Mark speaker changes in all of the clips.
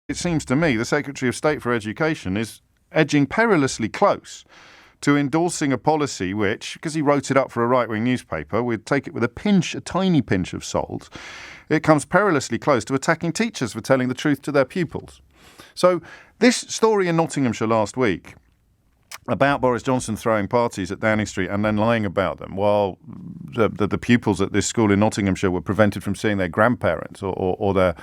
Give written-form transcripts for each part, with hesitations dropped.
Speaker 1: It seems to me the Secretary of State for Education is edging perilously close to endorsing a policy which, because he wrote it up for a right-wing newspaper, we'd take it with a tiny pinch of salt, it comes perilously close to attacking teachers for telling the truth to their pupils. So this story in Nottinghamshire last week about Boris Johnson throwing parties at Downing Street and then lying about them while the pupils at this school in Nottinghamshire were prevented from seeing their grandparents or their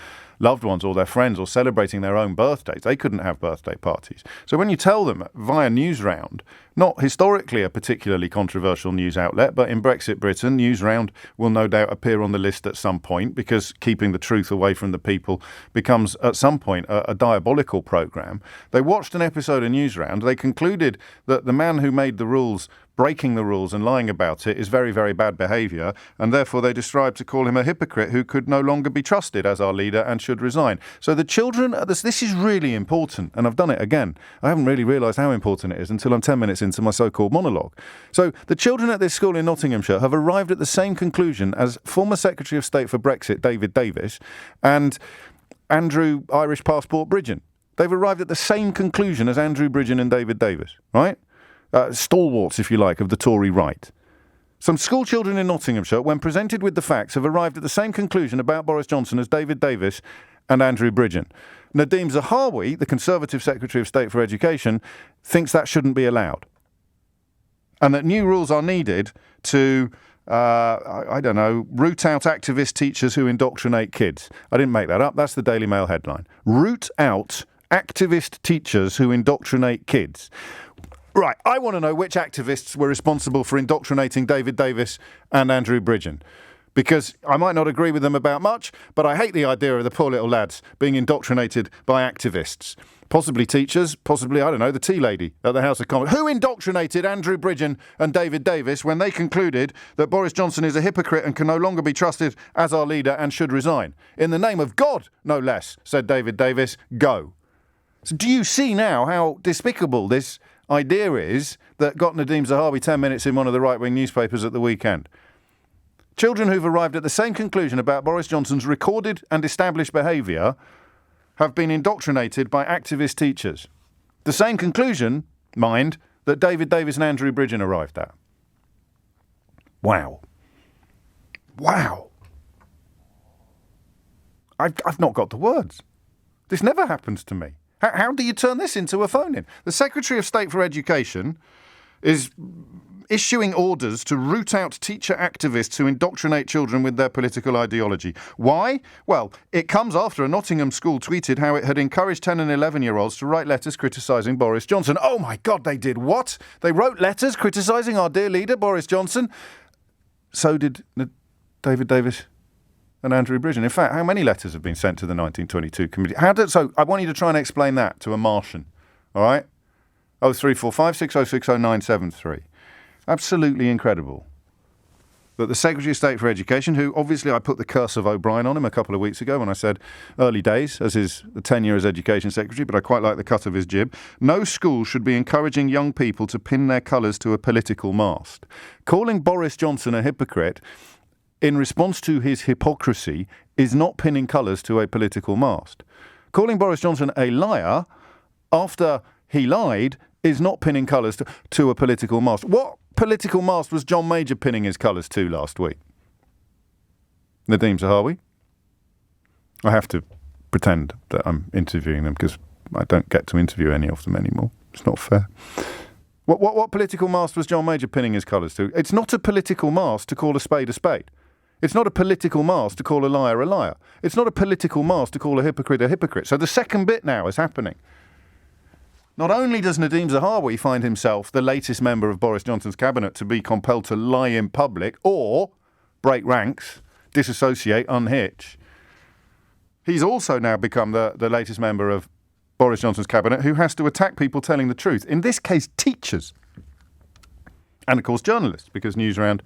Speaker 1: loved ones or their friends or celebrating their own birthdays. They couldn't have birthday parties. So when you tell them via Newsround, not historically a particularly controversial news outlet, but in Brexit Britain, Newsround will no doubt appear on the list at some point because keeping the truth away from the people becomes at some point a diabolical programme. They watched an episode of Newsround. They concluded that the man who made the rules breaking the rules and lying about it is very, very bad behaviour, and therefore they decided to call him a hypocrite who could no longer be trusted as our leader and should resign. So the children, this is really important, and I've done it again. I haven't really realised how important it is until I'm 10 minutes into my so-called monologue. So the children at this school in Nottinghamshire have arrived at the same conclusion as former Secretary of State for Brexit, David Davis, and Andrew Irish Passport Bridgen. They've arrived at the same conclusion as Andrew Bridgen and David Davis, right? Stalwarts, if you like, of the Tory right. Some schoolchildren in Nottinghamshire, when presented with the facts, have arrived at the same conclusion about Boris Johnson as David Davis and Andrew Bridgen. Nadhim Zahawi, the Conservative Secretary of State for Education, thinks that shouldn't be allowed. And that new rules are needed to, root out activist teachers who indoctrinate kids. I didn't make that up. That's the Daily Mail headline. Root out activist teachers who indoctrinate kids. Right, I want to know which activists were responsible for indoctrinating David Davis and Andrew Bridgen. Because I might not agree with them about much, but I hate the idea of the poor little lads being indoctrinated by activists. Possibly teachers, possibly, the tea lady at the House of Commons. Who indoctrinated Andrew Bridgen and David Davis when they concluded that Boris Johnson is a hypocrite and can no longer be trusted as our leader and should resign? In the name of God, no less, said David Davis, go. So do you see now how despicable this idea is that got Nadhim Zahawi 10 minutes in one of the right-wing newspapers at the weekend? Children who've arrived at the same conclusion about Boris Johnson's recorded and established behaviour have been indoctrinated by activist teachers. The same conclusion, mind, that David Davis and Andrew Bridgen arrived at. Wow. I've not got the words. This never happens to me. How do you turn this into a phone-in? The Secretary of State for Education is issuing orders to root out teacher activists who indoctrinate children with their political ideology. Why? Well, it comes after a Nottingham school tweeted how it had encouraged 10 and 11-year-olds to write letters criticising Boris Johnson. Oh my God, they did what? They wrote letters criticising our dear leader, Boris Johnson? So did David Davis and Andrew Bridgen. In fact, how many letters have been sent to the 1922 committee? So I want you to try and explain that to a Martian, all right? 0345 6060 973. Absolutely incredible that the Secretary of State for Education, who obviously I put the curse of O'Brien on him a couple of weeks ago when I said early days as his tenure as Education Secretary, but I quite like the cut of his jib. No school should be encouraging young people to pin their colours to a political mast. Calling Boris Johnson a hypocrite in response to his hypocrisy is not pinning colours to a political mast. Calling Boris Johnson a liar after he lied is not pinning colours to a political mast. What political mast was John Major pinning his colours to last week? Nadhim Zahawi? I have to pretend that I'm interviewing them because I don't get to interview any of them anymore. It's not fair. What political mast was John Major pinning his colours to? It's not a political mast to call a spade a spade. It's not a political mast to call a liar a liar. It's not a political mast to call a hypocrite a hypocrite. So the second bit now is happening. Not only does Nadhim Zahawi find himself the latest member of Boris Johnson's cabinet to be compelled to lie in public or break ranks, disassociate, unhitch, he's also now become the latest member of Boris Johnson's cabinet who has to attack people telling the truth. In this case, teachers. And, of course, journalists, because Newsround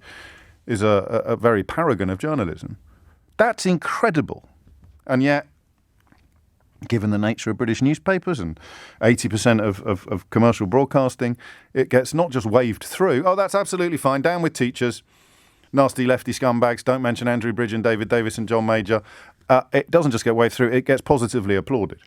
Speaker 1: is a very paragon of journalism. That's incredible. And yet, given the nature of British newspapers and 80% of commercial broadcasting, it gets not just waved through. Oh, that's absolutely fine. Down with teachers. Nasty lefty scumbags. Don't mention Andrew Bridgen, David Davis and John Major. It doesn't just get waved through. It gets positively applauded.